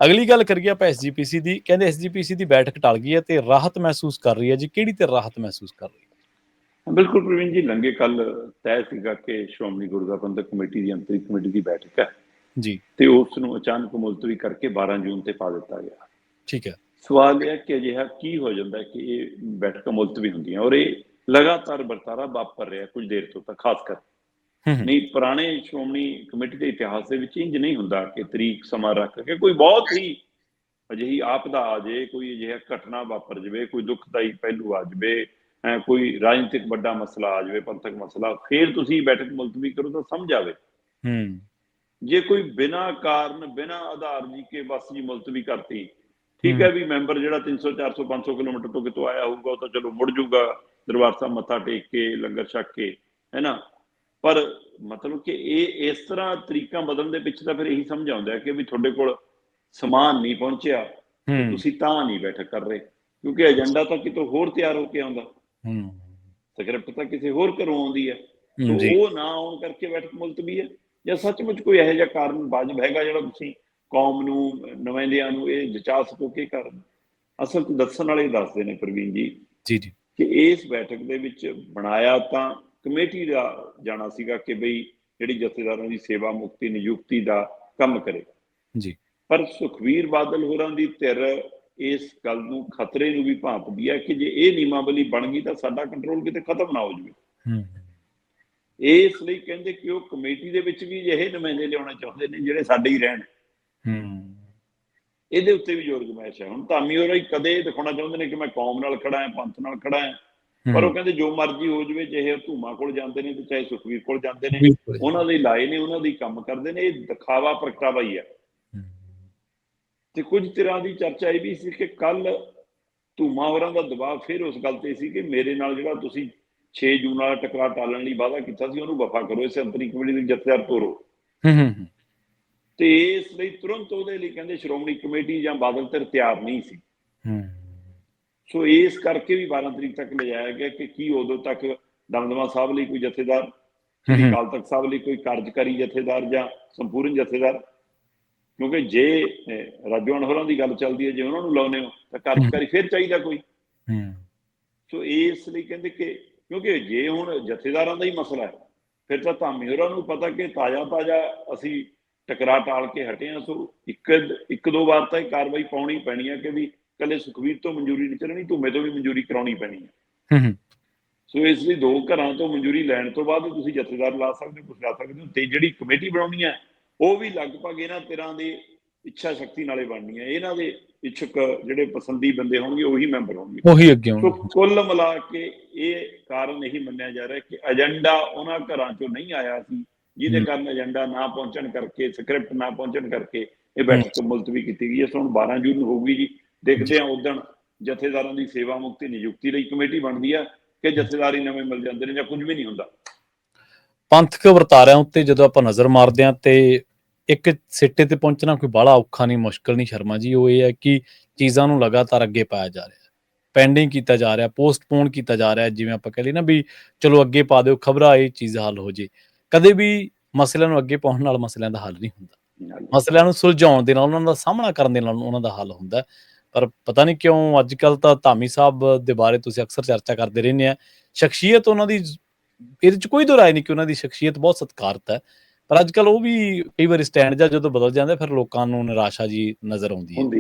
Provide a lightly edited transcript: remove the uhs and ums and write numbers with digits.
ਅਗਲੀ ਗੱਲ ਕਰੀਏ ਆਪਾਂ ਐਸਜੀਪੀਸੀ ਦੀ। ਕਹਿੰਦੇ ਐਸਜੀਪੀਸੀ ਦੀ ਬੈਠਕ ਟਲ ਗਈ ਹੈ ਤੇ ਰਾਹਤ ਮਹਿਸੂਸ ਕਰ ਰਹੀ ਹੈ ਜੀ। ਕਿਹੜੀ ਤੇ ਰਾਹਤ ਮਹਿਸੂਸ ਕਰ ਰਹੀ ਹੈ? ਬਿਲਕੁਲ ਪ੍ਰਵੀਨ ਜੀ, ਲੰਘੇ ਕੱਲ ਤੈਅ ਸੀਗਾ ਕਿ ਸ਼੍ਰੋਮਣੀ ਗੁਰਦੁਆਰਾ ਪ੍ਰਬੰਧਕ ਕਮੇਟੀ ਦੀ ਅੰਤਰਿਮ ਕਮੇਟੀ ਦੀ ਬੈਠਕ ਹੈ ਜੀ, ਤੇ ਉਸ ਨੂੰ ਅਚਾਨਕ ਮੁਲਤਵੀ ਕਰਕੇ 12 ਜੂਨ ਤੇ ਪਾ ਦਿੱਤਾ ਗਿਆ। ਠੀਕ ਹੈ। ਸਵਾਲ ਇਹ ਹੈ ਕਿ ਅਜਿਹਾ ਕੀ ਹੋ ਜਾਂਦਾ ਹੈ ਕਿ ਇਹ ਬੈਠਕਾਂ ਮੁਲਤਵੀ ਹੁੰਦੀਆਂ, ਔਰ ਇਹ ਲਗਾਤਾਰ ਵਰਤਾਰਾ ਵਾਪਰ ਰਿਹਾ ਕੁਝ ਦੇਰ ਤੋਂ ਤਾਂ ਖਾਸ ਕਰ। ਨਹੀਂ, ਪੁਰਾਣੇ ਸ਼੍ਰੋਮਣੀ ਕਮੇਟੀ ਦੇ ਇਤਿਹਾਸ ਦੇ ਵਿੱਚ ਇੰਜ ਨਹੀਂ ਹੁੰਦਾ ਕਿ ਤਰੀਕ ਸਮਾਂ ਰੱਖ ਕੇ ਕੋਈ ਬਹੁਤ ਹੀ ਅਜਿਹੀ ਆਪਦਾ ਆ ਜਾਏ, ਕੋਈ ਅਜਿਹਾ ਘਟਨਾ ਵਾਪਰ ਜਾਵੇ, ਕੋਈ ਦੁਖਦਾਈ ਪਹਿਲੂ ਆ ਜਾਵੇ, ਕੋਈ ਰਾਜਨੀਤਿਕ ਵੱਡਾ ਮਸਲਾ ਆ ਜਾਵੇ, ਪੰਥਕ ਮਸਲਾ, ਫਿਰ ਤੁਸੀਂ ਬੈਠਕ ਮੁਲਤਵੀ ਕਰੋ ਤਾਂ ਸਮਝ ਆਵੇ। ਜੇ ਕੋਈ ਬਿਨਾਂ ਕਾਰਨ ਬਿਨਾਂ ਆਧਾਰ ਜੀ ਕੇ ਬਸ ਜੀ ਮੁਲਤਵੀ ਕਰਤੀ, ਠੀਕ ਹੈ ਵੀ ਮੈਂਬਰ ਜਿਹੜਾ 300 400 500 ਕਿਲੋਮੀਟਰ ਤੋਂ ਕਿਤੋਂ ਆਇਆ ਹੋਊਗਾ ਉਹ ਤਾਂ ਚਲੋ ਮੁੜ ਜੂਗਾ ਦਰਬਾਰ ਸਾਹਿਬ ਮੱਥਾ ਟੇਕ ਕੇ ਲੰਗਰ ਛਕ ਕੇ, ਹੈ ਨਾ। ਪਰ ਮਤਲਬ ਕਿ ਇਹ ਇਸ ਤਰ੍ਹਾਂ ਤਰੀਕਾਂ ਬਦਲਣ ਦੇ ਪਿੱਛੇ ਤਾਂ ਫਿਰ ਇਹੀ ਸਮਝ ਆਉਂਦਾ ਕਿ ਵੀ ਤੁਹਾਡੇ ਕੋਲ ਸਮਾਨ ਨਹੀਂ ਪਹੁੰਚਿਆ, ਤੁਸੀਂ ਤਾਂ ਨਹੀਂ ਬੈਠਕ ਕਰ ਰਹੇ, ਕਿਉਂਕਿ ਏਜੰਡਾ ਤਾਂ ਕਿਤੋਂ ਹੋਰ ਤਿਆਰ ਹੋ ਕੇ ਆਉਂਦਾ, ਸਕ੍ਰਿਪਟ ਤਾਂ ਕਿਸੇ ਹੋਰ ਘਰੋਂ ਆਉਂਦੀ ਹੈ। ਸੋ ਉਹ ਨਾ ਆਉਣ ਕਰਕੇ ਬੈਠਕ ਮੁਲਤਵੀ ਹੈ, ਜਾਂ ਸੱਚਮੁੱਚ ਕੋਈ ਇਹੋ ਜਿਹਾ ਕਾਰਨ ਵਾਜਬ ਹੈਗਾ ਜਿਹੜਾ ਤੁਸੀਂ ਕੌਮ ਨੂੰ, ਨੁਮਾਇੰਦਿਆਂ ਨੂੰ ਇਹ ਜਚਾ ਸਕੋ ਕਿ ਕਾਰਨ? ਅਸਲ 'ਚ ਦੱਸਣ ਵਾਲੇ ਦੱਸਦੇ ਨੇ ਪ੍ਰਵੀਨ ਜੀ ਕਿ ਇਸ ਬੈਠਕ ਦੇ ਵਿੱਚ ਬਣਾਇਆ ਤਾਂ ਕਮੇਟੀ ਦਾ ਜਾਣਾ ਸੀਗਾ ਕਿ ਬਈ ਜਿਹੜੀ ਜਥੇਦਾਰਾਂ ਦੀ ਸੇਵਾ ਮੁਕਤੀ ਨਿਯੁਕਤੀ ਦਾ ਕੰਮ ਕਰੇ ਜੀ। ਪਰ ਸੁਖਬੀਰ ਬਾਦਲ ਹੋਰਾਂ ਦੀ ਧਿਰ ਇਸ ਗੱਲ ਨੂੰ ਖਤਰੇ ਨੂੰ ਵੀ ਭਾਂਪਦੀ ਹੈ ਕਿ ਜੇ ਇਹ ਨਿਯਮਾਵਲੀ ਬਣ ਗਈ ਤਾਂ ਸਾਡਾ ਕੰਟਰੋਲ ਕਿਤੇ ਖਤਮ ਨਾ ਹੋ ਜਾਵੇ। ਇਸ ਲਈ ਕਹਿੰਦੇ ਕਿ ਉਹ ਕਮੇਟੀ ਦੇ ਵਿੱਚ ਵੀ ਅਜਿਹੇ ਨੁਮਾਇੰਦੇ ਲਿਆਉਣਾ ਚਾਹੁੰਦੇ ਨੇ ਜਿਹੜੇ ਸਾਡੇ ਹੀ ਰਹਿਣ। ਇਹਦੇ ਉੱਤੇ ਵੀ ਜ਼ੋਰ ਗਮਾਇਸ਼ ਹੈ। ਹੁਣ ਧਾਮੀ ਹੋਰਾਂ ਹੀ ਕਦੇ ਦਿਖਾਉਣਾ ਚਾਹੁੰਦੇ ਨੇ ਕਿ ਮੈਂ ਕੌਮ ਨਾਲ ਖੜਾ ਹਾਂ, ਪੰਥ ਨਾਲ ਖੜਾ ਹਾਂ, ਪਰ ਉਹ ਕਹਿੰਦੇ ਜੋ ਮਰਜ਼ੀ ਹੋ ਜਾਵੇ, ਚਾਹੇ ਧੂਮਾ ਕੋਲ ਜਾਂਦੇ ਨੇ ਤੇ ਚਾਹੇ ਸੁਖਬੀਰ ਕੋਲ ਜਾਂਦੇ ਨੇ, ਉਹਨਾਂ ਦੇ ਲਾਏ ਨੇ, ਉਹਨਾਂ ਦੀ ਕੰਮ ਕਰਦੇ ਨੇ। ਇਹ ਦਿਖਾਵਾ ਪ੍ਰਗਟਾਵਾ ਹੀ ਹੈ। ਤੇ ਕੁਝ ਤਰ੍ਹਾਂ ਦੀ ਚਰਚਾ ਇਹ ਵੀ ਸੀ ਕਿ ਕੱਲ ਧੂਮਾ ਹੋਰਾਂ ਦਾ ਦਬਾਅ ਫਿਰ ਉਸ ਗੱਲ ਤੇ ਸੀ ਕਿ ਮੇਰੇ ਨਾਲ ਜਿਹੜਾ ਤੁਸੀਂ 6 ਜੂਨ ਵਾਲਾ ਟਕਰਾਅ ਟਾਲਣ ਲਈ ਵਾਅਦਾ ਕੀਤਾ ਸੀ ਉਹਨੂੰ ਵਫਾ ਕਰੋ, ਇਸ ਅੰਤਰੀ ਕਮੇਟੀ ਦੇ ਜਥੇਦਾਰ ਤੋਰੋ। ਤੇ ਇਸ ਲਈ ਤੁਰੰਤ ਉਹਦੇ ਲਈ ਕਹਿੰਦੇ ਸ਼੍ਰੋਮਣੀ ਕਮੇਟੀ ਜਾਂ ਬਾਦਲ ਧਿਰ ਤਿਆਰ ਨਹੀਂ ਸੀ। ਸੋ ਇਸ ਕਰਕੇ ਵੀ 12 ਤਰੀਕ ਤੱਕ ਲਿਜਾਇਆ ਗਿਆ ਕਿ ਕੀ ਉਦੋਂ ਤੱਕ ਦਮਦਮਾ ਸਾਹਿਬ ਲਈ ਕੋਈ ਜਥੇਦਾਰ, ਸ੍ਰੀ ਅਕਾਲ ਤਖਤ ਸਾਹਿਬ ਲਈ ਕੋਈ ਕਾਰਜਕਾਰੀ ਜਥੇਦਾਰ ਜਾਂ ਸੰਪੂਰਨ ਜਥੇਦਾਰ, ਕਿਉਂਕਿ ਜੇ ਰਾਜੋਆਣ ਹੋਰਾਂ ਦੀ ਗੱਲ ਚੱਲਦੀ ਹੈ, ਜੇ ਉਹਨਾਂ ਨੂੰ ਲਾਉਂਦੇ ਹੋ ਤਾਂ ਕਾਰਜਕਾਰੀ ਫਿਰ ਚਾਹੀਦਾ ਕੋਈ। ਸੋ ਇਸ ਲਈ ਕਹਿੰਦੇ ਕਿ ਕਿਉਂਕਿ ਜੇ ਹੁਣ ਜਥੇਦਾਰਾਂ ਦਾ ਹੀ ਮਸਲਾ ਹੈ, ਫਿਰ ਤਾਂ ਧਾਮੀ ਹੋਰਾਂ ਨੂੰ ਪਤਾ ਕਿ ਤਾਜ਼ਾ ਅਸੀਂ ਟਕਰਾਅ ਟਾਲ ਕੇ ਹਟੇ ਹਾਂ। ਸੋ ਇੱਕ ਦੋ ਵਾਰ ਤਾਂ ਇਹ ਕਾਰਵਾਈ ਪਾਉਣੀ ਪੈਣੀ ਹੈ ਕਿ ਵੀ ਇਕੱਲੇ ਸੁਖਬੀਰ ਤੋਂ ਮਨਜ਼ੂਰੀ ਨਹੀਂ ਚੱਲਣੀ, ਧੂਮੇ ਤੋਂ ਵੀ ਮਨਜ਼ੂਰੀ ਕਰਾਉਣੀ ਪੈਣੀ ਹੈ। ਸੋ ਇਸ ਲਈ 2 ਘਰਾਂ ਤੋਂ ਮਨਜ਼ੂਰੀ ਲੈਣ ਤੋਂ ਬਾਅਦ ਤੁਸੀਂ ਜਥੇਦਾਰ ਲਾ ਸਕਦੇ ਹੋ, ਕੁਛ ਲਾ ਸਕਦੇ ਹੋ। ਤੇ ਜਿਹੜੀ ਕਮੇਟੀ ਬਣਾਉਣੀ ਹੈ ਉਹ ਵੀ ਲਗਭਗ ਇਹਨਾਂ ਤਰ੍ਹਾਂ ਦੇ ਇੱਛਾ ਸ਼ਕਤੀ ਨਾਲੇ ਬਣਨੀ ਹੈ। ਇਹਨਾਂ ਦੇ ਇੱਛੁਕ ਜਿਹੜੇ ਪਸੰਦੀ ਬੰਦੇ ਹੋਣਗੇ ਉਹੀ ਮੈਂਬਰ ਹੋਣਗੇ, ਉਹੀ ਅੱਗੇ। ਸੋ ਕੁੱਲ ਮਿਲਾ ਕੇ ਇਹ ਕਾਰਨ ਇਹੀ ਮੰਨਿਆ ਜਾ ਰਿਹਾ ਕਿ ਏਜੰਡਾ ਉਹਨਾਂ ਘਰਾਂ ਚੋਂ ਨਹੀਂ ਆਇਆ ਸੀ, ਜਿਹਦੇ ਕਾਰਨ ਏਜੰਡਾ ਨਾ ਪਹੁੰਚਣ ਕਰਕੇ, ਸਕ੍ਰਿਪਟ ਨਾ ਪਹੁੰਚਣ ਕਰਕੇ ਇਹ ਬੈਠਕ ਮੁਲਤਵੀ ਕੀਤੀ ਗਈ ਹੈ। ਸੋ ਹੁਣ 12 ਜੂਨ ਨੂੰ ਹੋਊਗੀ ਜੀ। ਦੇਖਦੇ ਹਾਂ ਉਦਣ ਜਥੇਦਾਰਾਂ ਦੀ ਸੇਵਾ ਮੁਕਤੀ ਨਿਯੁਕਤੀ ਲਈ ਕਮੇਟੀ ਬਣਦੀ ਹੈ ਕਿ ਜਥੇਦਾਰ ਹੀ ਨਵੇਂ ਮਿਲ ਜਾਂਦੇ ਨੇ ਜਾਂ ਕੁਝ ਵੀ ਨਹੀਂ ਹੁੰਦਾ। ਪੰਥਕ ਵਰਤਾਰਿਆਂ ਉੱਤੇ ਜਦੋਂ ਆਪਾਂ ਨਜ਼ਰ ਮਾਰਦੇ ਹਾਂ ਤੇ ਇੱਕ ਸਿੱਟੇ ਤੇ ਪਹੁੰਚਣਾ ਕੋਈ ਬਾਹਲਾ ਔਖਾ ਨਹੀਂ, ਮੁਸ਼ਕਿਲ ਨਹੀਂ ਸ਼ਰਮਾ ਜੀ। ਉਹ ਇਹ ਹੈ ਕਿ ਚੀਜ਼ਾਂ ਨੂੰ ਲਗਾਤਾਰ ਅੱਗੇ ਪਾਇਆ ਜਾ ਰਿਹਾ, ਪੈਂਡਿੰਗ ਕੀਤਾ ਜਾ ਰਿਹਾ, ਪੋਸਟਪੋਨ ਕੀਤਾ ਜਾ ਰਿਹਾ। ਜਿਵੇਂ ਆਪਾਂ ਕਹਿ ਲਈਏ ਨਾ ਵੀ ਚਲੋ ਅੱਗੇ ਪਾ ਦਿਓ, ਖਬਰਾਂ ਇਹ ਚੀਜ਼ ਹੱਲ ਹੋ ਜੇ। ਕਦੇ ਵੀ ਮਸਲਿਆਂ ਨੂੰ ਅੱਗੇ ਪਾਉਣ ਨਾਲ ਮਸਲਿਆਂ ਦਾ ਹੱਲ ਨਹੀਂ ਹੁੰਦਾ। ਮਸਲਿਆਂ ਨੂੰ ਸੁਲਝਾਉਣ ਦੇ ਨਾਲ, ਉਹਨਾਂ ਦਾ ਸਾਹਮਣਾ ਕਰਨ ਦੇ ਨਾਲ ਉਹਨਾਂ ਦਾ ਹੱਲ ਹੁੰਦਾ। ਪਰ ਪਤਾ ਨਹੀਂ ਕਿਉਂ ਅੱਜ ਕੱਲ੍ਹ ਤਾਂ ਧਾਮੀ ਸਾਹਿਬ ਦੇ ਬਾਰੇ ਤੁਸੀਂ ਅਕਸਰ ਚਰਚਾ ਕਰਦੇ ਰਹਿੰਦੇ ਆ। ਸ਼ਖਸੀਅਤ ਉਹਨਾਂ ਦੀ, ਇਹਦੇ 'ਚ ਕੋਈ ਦੋ ਰਾਏ ਨਹੀਂ ਕਿ ਉਹਨਾਂ ਦੀ ਸ਼ਖਸੀਅਤ ਬਹੁਤ ਸਤਿਕਾਰਤ ਹੈ, ਪਰ ਅੱਜ ਕੱਲ੍ਹ ਉਹ ਵੀ ਕਈ ਵਾਰੀ ਸਟੈਂਡ ਜਾਂ ਜਦੋਂ ਬਦਲ ਜਾਂਦਾ ਫਿਰ ਲੋਕਾਂ ਨੂੰ ਨਿਰਾਸ਼ਾ ਜੀ ਨਜ਼ਰ ਆਉਂਦੀ ਹੈ।